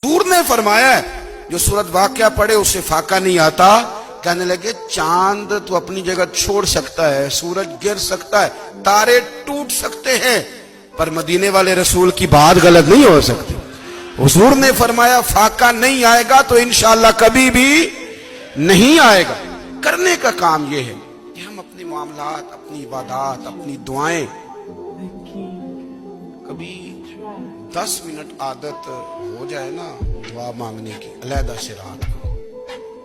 हुजूर ने फरमाया है जो सूरत वाक़या पढ़े उसे फाका नहीं आता। कहने लगे चांद तो अपनी जगह छोड़ सकता है, सूरज गिर सकता है, तारे टूट सकते हैं, पर मदीने वाले रसूल की बात गलत नहीं हो सकती। हुजूर ने फरमाया फाका नहीं आएगा तो इंशाअल्लाह कभी भी नहीं आएगा। करने का काम यह है कि हम अपने मामलात, अपनी इबादत, अपनी दुआएं कभी 10 मिनट आदत हो जाए ना दुआ मांगने की अलहदा से रात को।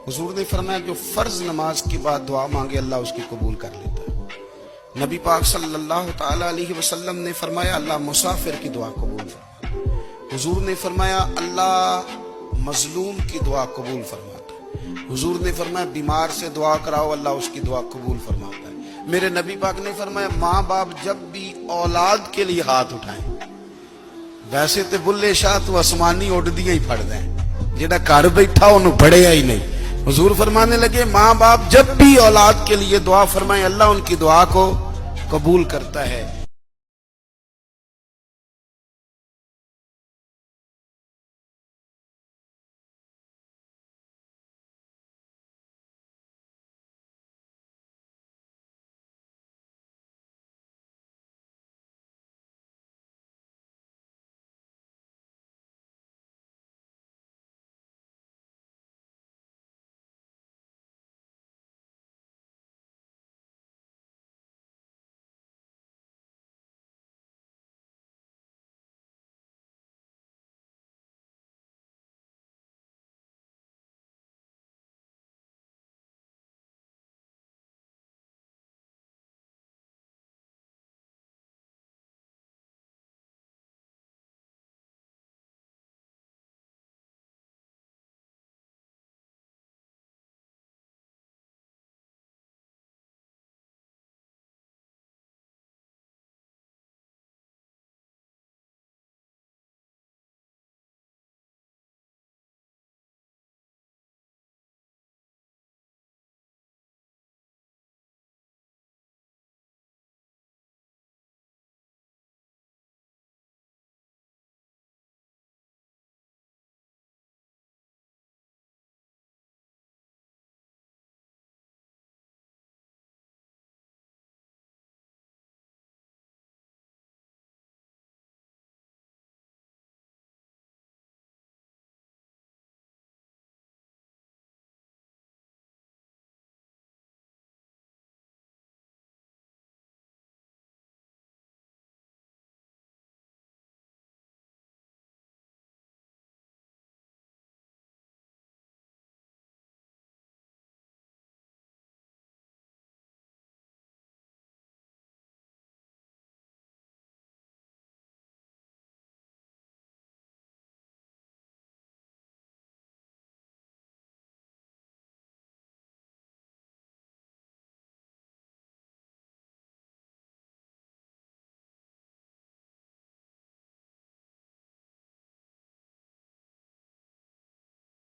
हुजूर ने फरमाया जो फर्ज नमाज के बाद दुआ मांगे अल्लाह उसकी कबूल कर लेता है। नबी पाक सल्लल्लाहु ताला अलैहि वसल्लम ने फरमाया अल्लाह मुसाफिर की दुआ कबूल फरमाता है। हुजूर ने फरमाया अल्लाह मजलूम की दुआ कबूल फरमाता है। हुजूर ने फरमाया बीमार से दुआ कराओ अल्लाह उसकी दुआ कबूल फरमाता है। मेरे नबी पाक ने फरमाया माँ बाप जब भी औलाद के लिए हाथ उठाएं, वैसे तो बुल्ले शाह तू आसमानी उड़दियां ही फड़ दें, जेड़ा घर बैठा उन्होंने बढ़िया ही नहीं। हुजूर फरमाने लगे माँ बाप जब भी औलाद के लिए दुआ फरमाएं अल्लाह उनकी दुआ को कबूल करता है।